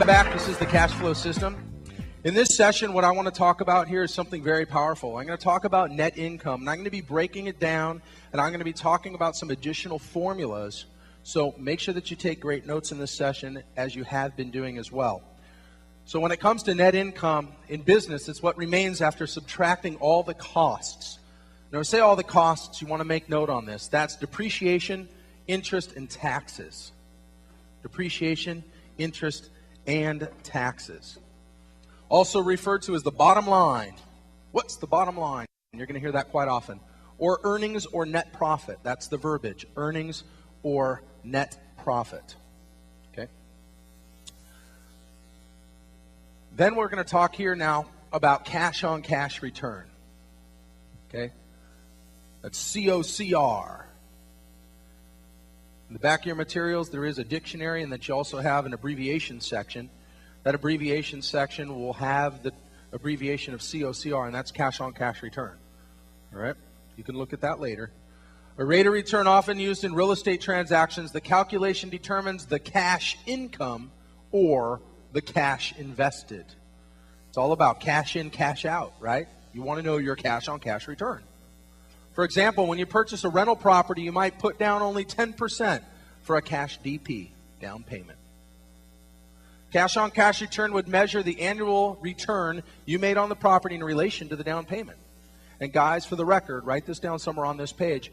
back. This is the cash flow system. In this session, what I want to talk about here is something very powerful. I'm going to talk about net income, and I'm going to be breaking it down, and I'm going to be talking about some additional formulas. So make sure that you take great notes in this session, as you have been doing as well. So when it comes to net income in business, it's what remains after subtracting all the costs. Now, when I say all the costs, you want to make note on this. That's depreciation, interest, and taxes. Depreciation, interest, and taxes. Also referred to as the bottom line. What's the bottom line? You're going to hear that quite often. Or earnings or net profit. That's the verbiage. Earnings or net profit. Okay. Then we're going to talk here now about cash on cash return. Okay. That's COCR. In the back of your materials, there is a dictionary, and that you also have an abbreviation section. That abbreviation section will have the abbreviation of COCR, and that's cash on cash return. All right? You can look at that later. A rate of return often used in real estate transactions. The calculation determines the cash income or the cash invested. It's all about cash in, cash out, right? You want to know your cash on cash return. For example, when you purchase a rental property, you might put down only 10% for a cash DP, down payment. Cash on cash return would measure the annual return you made on the property in relation to the down payment. And guys, for the record, write this down somewhere on this page.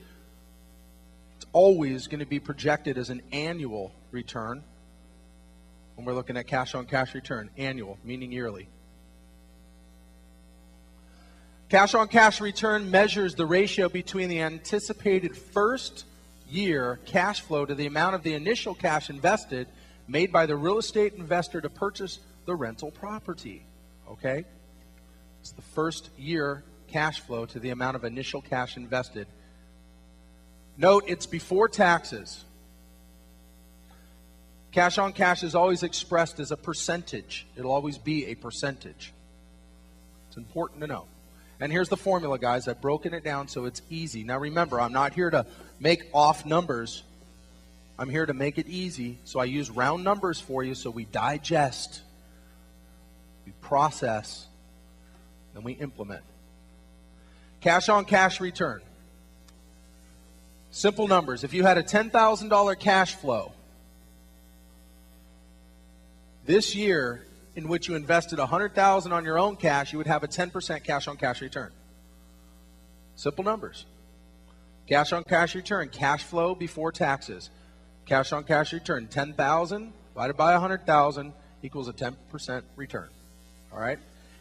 It's always going to be projected as an annual return when we're looking at cash on cash return. Annual, meaning yearly. Cash on cash return measures the ratio between the anticipated first year cash flow to the amount of the initial cash invested made by the real estate investor to purchase the rental property. Okay? It's the first year cash flow to the amount of initial cash invested. Note, it's before taxes. Cash on cash is always expressed as a percentage. It'll always be a percentage. It's important to know. And here's the formula, guys. I've broken it down so it's easy. Now remember, I'm not here to make off numbers. I'm here to make it easy. So I use round numbers for you so we digest, we process, and we implement. Cash on cash return. Simple numbers. If you had a $10,000 cash flow this year, in which you invested $100,000 on your own cash, you would have a 10% cash on cash return. Simple numbers. Cash on cash return, cash flow before taxes. Cash on cash return, $10,000 divided by $100,000 equals a 10% return. All right?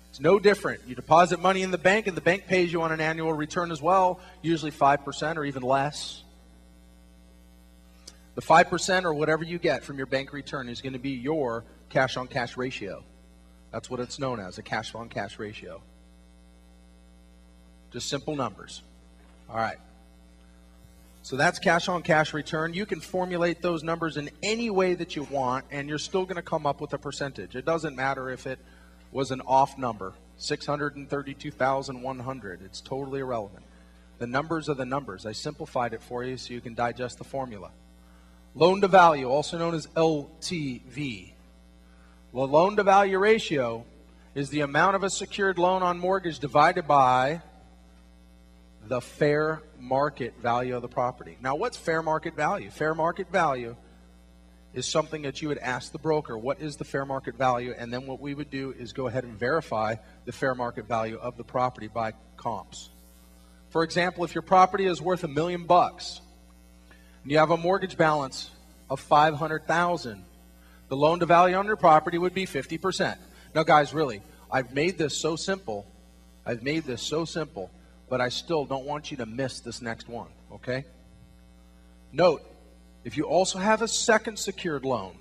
It's no different. You deposit money in the bank, and the bank pays you on an annual return as well, usually 5% or even less. The 5% or whatever you get from your bank return is going to be your cash on cash ratio. That's what it's known as, a cash on cash ratio. Just simple numbers. All right. So that's cash on cash return. You can formulate those numbers in any way that you want, and you're still going to come up with a percentage. It doesn't matter if it was an off number, 632,100. It's totally irrelevant. The numbers are the numbers. I simplified it for you so you can digest the formula. Loan to value, also known as LTV. The loan to value ratio is the amount of a secured loan on mortgage divided by the fair market value of the property. Now, what's fair market value? Fair market value is something that you would ask the broker, what is the fair market value? And then what we would do is go ahead and verify the fair market value of the property by comps. For example, if your property is worth $1 million and you have a mortgage balance of $500,000, the loan to value on your property would be 50%. Now, guys, really, I've made this so simple. But I still don't want you to miss this next one, okay? Note, if you also have a second secured loan,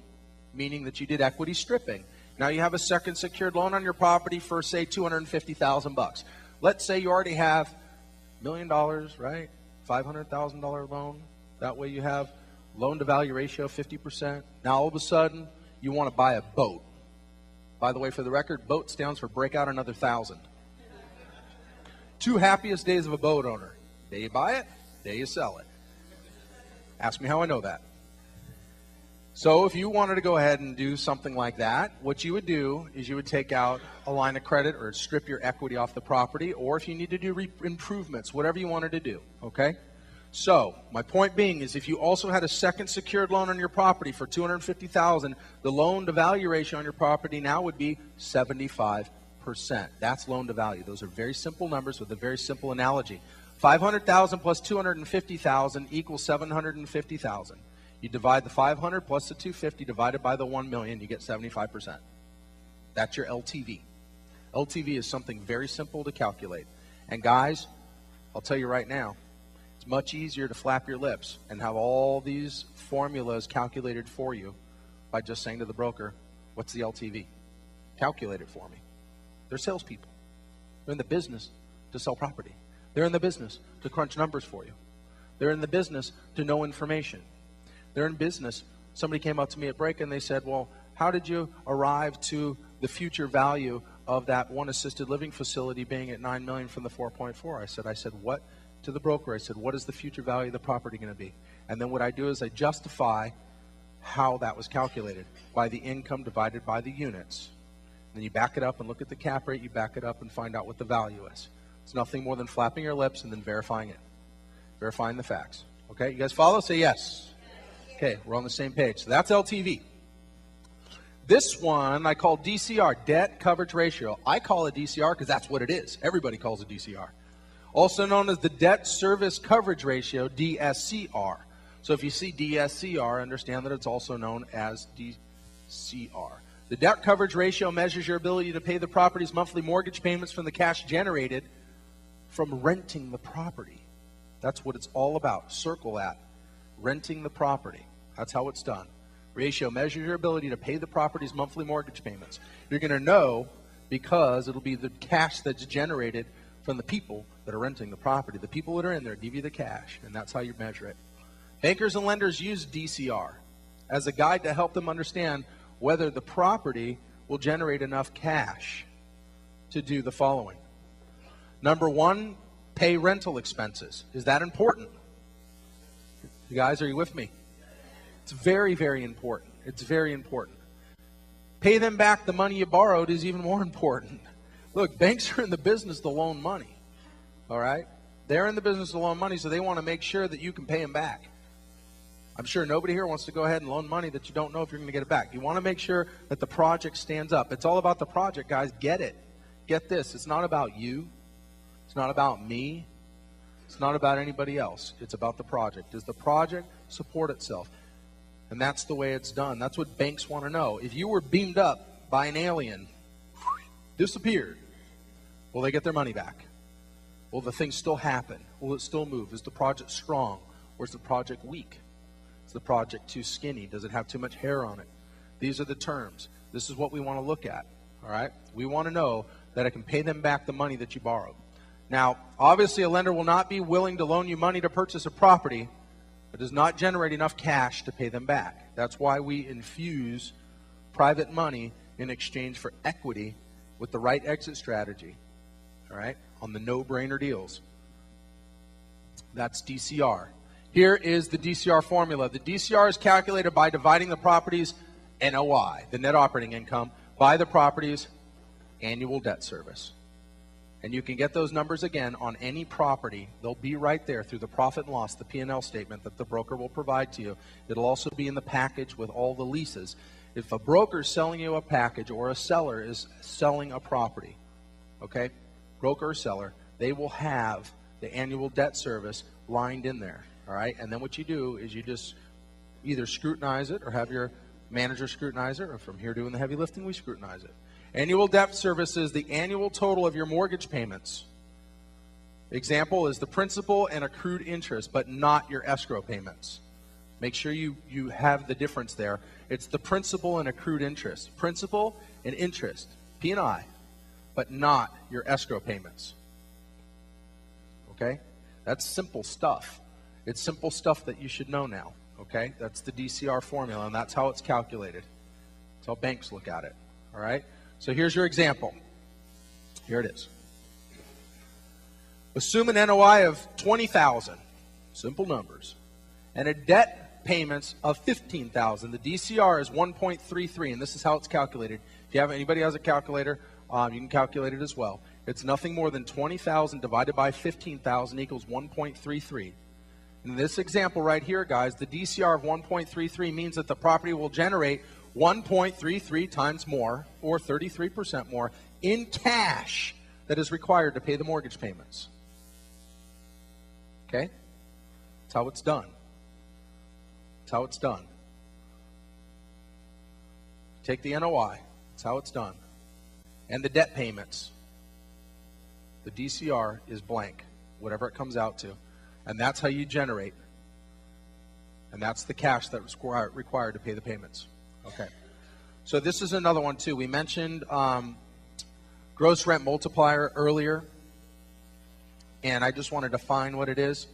meaning that you did equity stripping, now you have a second secured loan on your property for, say, $250,000. Let's say you already have $1 million, right? $500,000 loan. That way you have loan to value ratio 50%. Now all of a sudden you want to buy a boat. By the way, for the record, boat stands for break out another 1,000. 2 happiest days of a boat owner. Day you buy it, day you sell it. Ask me how I know that. So if you wanted to go ahead and do something like that, what you would do is you would take out a line of credit or strip your equity off the property, or if you need to do improvements, whatever you wanted to do, okay? So my point being is if you also had a second secured loan on your property for $250,000, the loan to value ratio on your property now would be 75%. That's loan to value. Those are very simple numbers with a very simple analogy. 500,000 plus 250,000 equals 750,000. You divide the 500 plus the 250 divided by the 1 million, you get 75%. That's your LTV. LTV is something very simple to calculate. And guys, I'll tell you right now, it's much easier to flap your lips and have all these formulas calculated for you by just saying to the broker, what's the LTV? Calculate it for me. They're salespeople. They're in the business to sell property. They're in the business to crunch numbers for you. They're in the business to know information. They're in business. Somebody came up to me at break and they said, well, how did you arrive to the future value of that one assisted living facility being at $9 million from the 4.4? I said, what? To the broker, I said, what is the future value of the property going to be? And then what I do is I justify how that was calculated by the income divided by the units. Then you back it up and look at the cap rate. You back it up and find out what the value is. It's nothing more than flapping your lips and then verifying it. Verifying the facts. Okay, you guys follow? Say yes. Okay, we're on the same page. So that's LTV. This one I call DCR, debt coverage ratio. I call it DCR because that's what it is. Everybody calls it DCR. Also known as the debt service coverage ratio, DSCR. So if you see DSCR, understand that it's also known as DCR. The debt coverage ratio measures your ability to pay the property's monthly mortgage payments from the cash generated from renting the property. That's what it's all about. Circle that. Renting the property. That's how it's done. Ratio measures your ability to pay the property's monthly mortgage payments. You're going to know because it'll be the cash that's generated from the people that are renting the property. The people that are in there give you the cash, and that's how you measure it. Bankers and lenders use DCR as a guide to help them understand whether the property will generate enough cash to do the following. Number one, pay rental expenses. Is that important? You guys, are you with me? It's very, very important. It's very important. Pay them back the money you borrowed is even more important. Look, banks are in the business to loan money. All right? They're in the business to loan money, so they want to make sure that you can pay them back. I'm sure nobody here wants to go ahead and loan money that you don't know if you're going to get it back. You want to make sure that the project stands up. It's all about the project, guys. Get it. Get this. It's not about you. It's not about me. It's not about anybody else. It's about the project. Does the project support itself? And that's the way it's done. That's what banks want to know. If you were beamed up by an alien, disappeared, will they get their money back? Will the thing still happen? Will it still move? Is the project strong or is the project weak? Is the project too skinny? Does it have too much hair on it? These are the terms. This is what we want to look at. All right? We want to know that I can pay them back the money that you borrowed. Now, obviously, a lender will not be willing to loan you money to purchase a property that does not generate enough cash to pay them back. That's why we infuse private money in exchange for equity with the right exit strategy, all right, on the no-brainer deals. That's DCR. Here is the DCR formula. The DCR is calculated by dividing the property's NOI, the net operating income, by the property's annual debt service. And you can get those numbers again on any property. They'll be right there through the profit and loss, the P&L statement that the broker will provide to you. It'll also be in the package with all the leases. If a broker is selling you a package or a seller is selling a property, okay, broker or seller, they will have the annual debt service lined in there, all right? And then what you do is you just either scrutinize it or have your manager scrutinize it, or from here doing the heavy lifting, we scrutinize it. Annual debt service is the annual total of your mortgage payments. Example is the principal and accrued interest, but not your escrow payments. Make sure you have the difference there. It's the principal and accrued interest. Principal and interest, P&I, but not your escrow payments. Okay? That's simple stuff. It's simple stuff that you should know now. Okay? That's the DCR formula, and that's how it's calculated. That's how banks look at it. All right? So here's your example. Here it is. Assume an NOI of $20,000, simple numbers, and a debt payments of $15,000. The DCR is 1.33, and this is how it's calculated. If you have anybody has a calculator, you can calculate it as well. It's nothing more than 20,000 divided by 15,000 equals 1.33. In this example right here, guys, the DCR of 1.33 means that the property will generate 1.33 times more, or 33% more, in cash that is required to pay the mortgage payments. Okay? That's how it's done. That's how it's done. Take the NOI. That's how it's done. And the debt payments. The DCR is blank, whatever it comes out to. And that's how you generate. And that's the cash that's required to pay the payments. Okay. So this is another one too. We mentioned gross rent multiplier earlier. And I just want to define what it is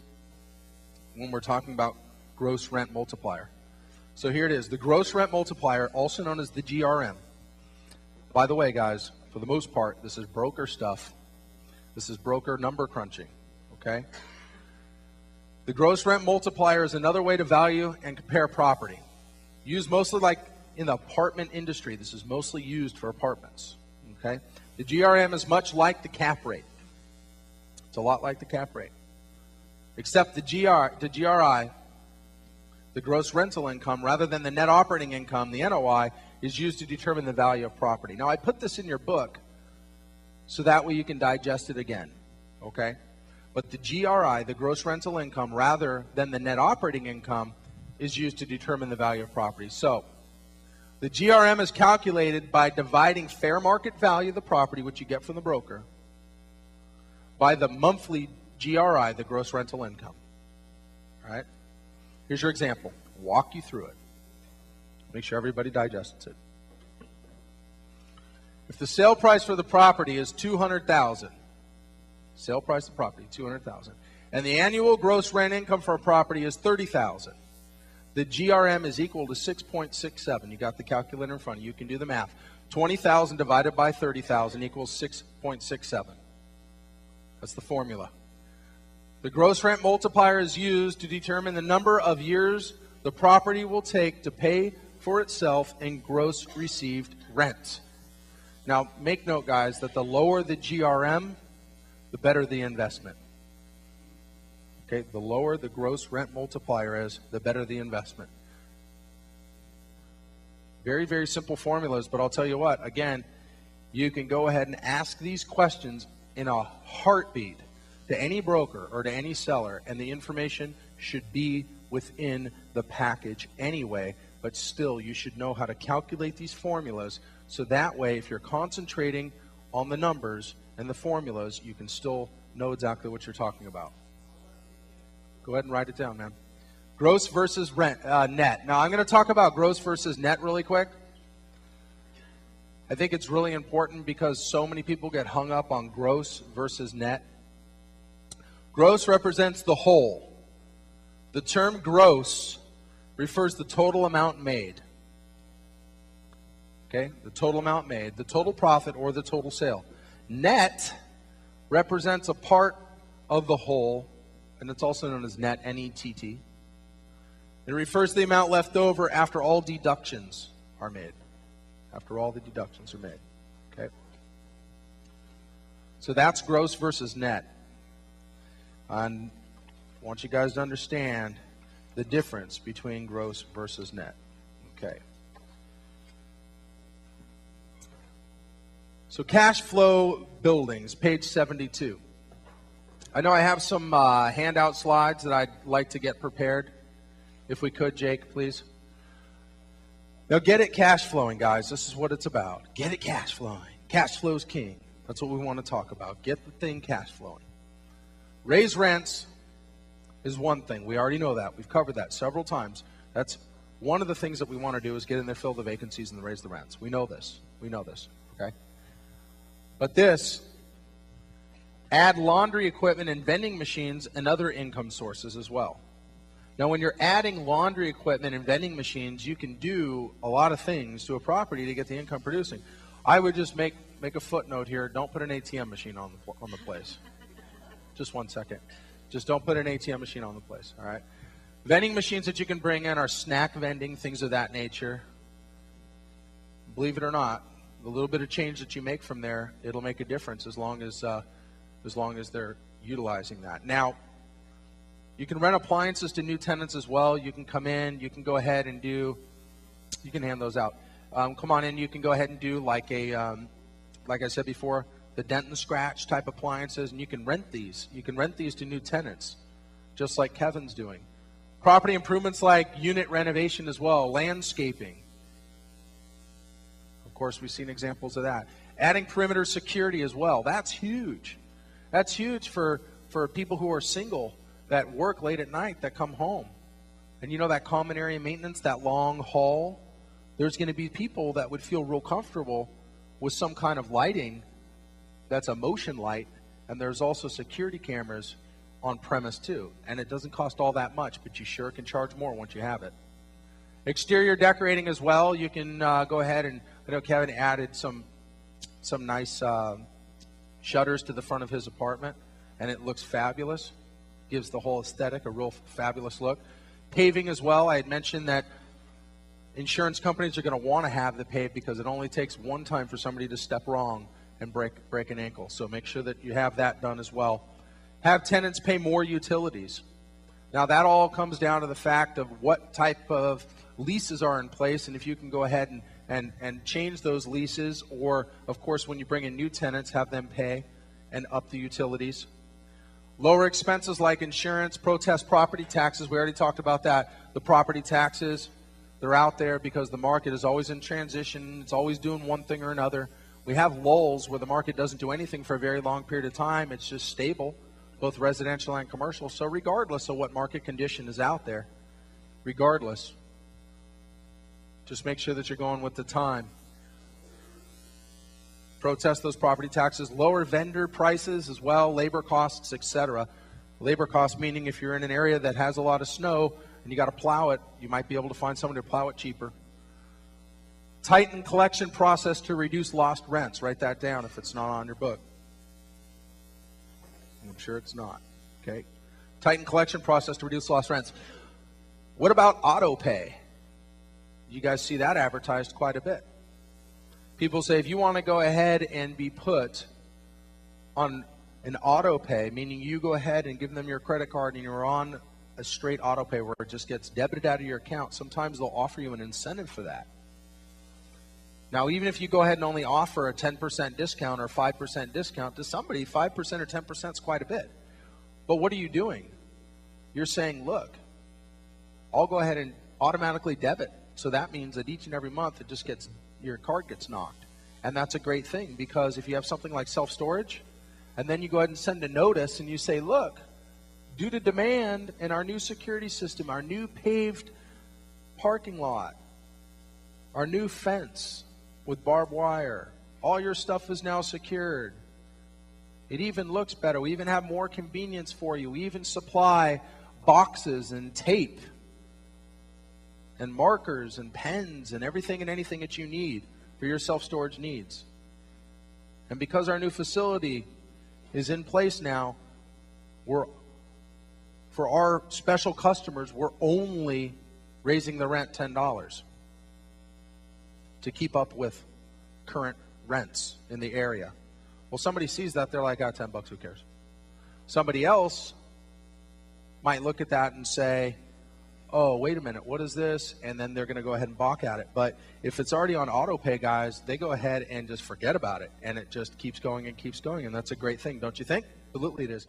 when we're talking about gross rent multiplier. So here it is. The gross rent multiplier, also known as the GRM. By the way, guys, for the most part, this is broker stuff. This is broker number crunching. Okay? The gross rent multiplier is another way to value and compare property. Used mostly like in the apartment industry. This is mostly used for apartments. Okay? The GRM is much like the cap rate. It's a lot like the cap rate. Except the GRI, the gross rental income, rather than the net operating income, the NOI, is used to determine the value of property. Now, I put this in your book so that way you can digest it again. Okay? But the GRI, the gross rental income, rather than the net operating income, is used to determine the value of property. So, the GRM is calculated by dividing fair market value of the property, which you get from the broker, by the monthly GRI, the gross rental income. All right? Here's your example. Walk you through it. Make sure everybody digests it. If the sale price for the property is $200,000, sale price of the property, $200,000, and the annual gross rent income for a property is $30,000, the GRM is equal to 6.67. You got the calculator in front of you. You can do the math. 20,000 divided by 30,000 equals 6.67. That's the formula. The gross rent multiplier is used to determine the number of years the property will take to pay for itself in gross received rent. Now, make note, guys, that the lower the GRM, the better the investment. Okay, the lower the gross rent multiplier is, the better the investment. Very, very simple formulas, but I'll tell you what, again, you can go ahead and ask these questions in a heartbeat to any broker or to any seller, and the information should be within the package anyway, but still you should know how to calculate these formulas, so that way if you're concentrating on the numbers and the formulas, you can still know exactly what you're talking about. Go ahead and write it down, man. Gross versus net. Now I'm going to talk about gross versus net really quick. I think it's really important because so many people get hung up on gross versus net. Gross represents the whole. The term gross refers to the total amount made. Okay? The total amount made, the total profit, or the total sale. Net represents a part of the whole, and it's also known as net, N-E-T-T. It refers to the amount left over after all deductions are made. After all the deductions are made. Okay? So that's gross versus net. And I want you guys to understand the difference between gross versus net. Okay. So cash flow buildings, page 72. I know I have some handout slides that I'd like to get prepared. If we could, Jake, please. Now get it cash flowing, guys. This is what it's about. Get it cash flowing. Cash flow's king. That's what we want to talk about. Get the thing cash flowing. Raise rents is one thing. We already know that. We've covered that several times. That's one of the things that we want to do, is get in there, fill the vacancies, and raise the rents. We know this. We know this. Okay? But this, add laundry equipment and vending machines and other income sources as well. Now, when you're adding laundry equipment and vending machines, you can do a lot of things to a property to get the income producing. I would just make a footnote here. Don't put an ATM machine on the place. Just 1 second. Just don't put an ATM machine on the place, all right? Vending machines that you can bring in are snack vending, things of that nature. Believe it or not, the little bit of change that you make from there, it'll make a difference as long as they're utilizing that. Now, you can rent appliances to new tenants as well. You can come in, you can go ahead and do, you can hand those out. Come on in, you can go ahead and do like I said before, the dent and scratch type appliances, and you can rent these. You can rent these to new tenants, just like Kevin's doing. Property improvements like unit renovation as well, landscaping. Of course, we've seen examples of that. Adding perimeter security as well. That's huge. That's huge for people who are single that work late at night that come home. And you know that common area maintenance, that long haul, there's going to be people that would feel real comfortable with some kind of lighting that's a motion light, and there's also security cameras on premise too. And it doesn't cost all that much, but you sure can charge more once you have it. Exterior decorating as well. You can go ahead and, I know Kevin added some nice shutters to the front of his apartment, and it looks fabulous. Gives the whole aesthetic a real fabulous look. Paving as well. I had mentioned that insurance companies are going to want to have the pave because it only takes one time for somebody to step wrong and break an ankle. So make sure that you have that done as well. Have tenants pay more utilities. Now that all comes down to the fact of what type of leases are in place, and if you can go ahead and change those leases, or of course when you bring in new tenants, have them pay and up the utilities. Lower expenses like insurance, protest property taxes. We already talked about that. The property taxes, they're out there because the market is always in transition. It's always doing one thing or another. We have lulls where the market doesn't do anything for a very long period of time. It's just stable, both residential and commercial. So regardless of what market condition is out there, regardless, just make sure that you're going with the time. Protest those property taxes, lower vendor prices as well, labor costs, etc. Labor costs meaning if you're in an area that has a lot of snow and you got to plow it, you might be able to find someone to plow it cheaper. Tighten collection process to reduce lost rents. Write that down if it's not on your book. I'm sure it's not. Okay. Tighten collection process to reduce lost rents. What about auto pay? You guys see that advertised quite a bit. People say if you want to go ahead and be put on an auto pay, meaning you go ahead and give them your credit card and you're on a straight auto pay where it just gets debited out of your account, sometimes they'll offer you an incentive for that. Now, even if you go ahead and only offer a 10% discount or 5% discount to somebody, 5% or 10% is quite a bit. But what are you doing? You're saying, look, I'll go ahead and automatically debit. So that means that each and every month it just gets, your card gets knocked. And that's a great thing because if you have something like self-storage and then you go ahead and send a notice and you say, look, due to demand in our new security system, our new paved parking lot, our new fence with barbed wire, all your stuff is now secured. It even looks better. We even have more convenience for you. We even supply boxes and tape and markers and pens and everything and anything that you need for your self-storage needs. And because our new facility is in place now, for our special customers, we're only raising the rent $10 to keep up with current rents in the area. Well, somebody sees that, they're like, $10, who cares? Somebody else might look at that and say, oh, wait a minute, what is this? And then they're going to go ahead and balk at it. But if it's already on auto pay, guys, they go ahead and just forget about it. And it just keeps going and keeps going. And that's a great thing, don't you think? Absolutely it is.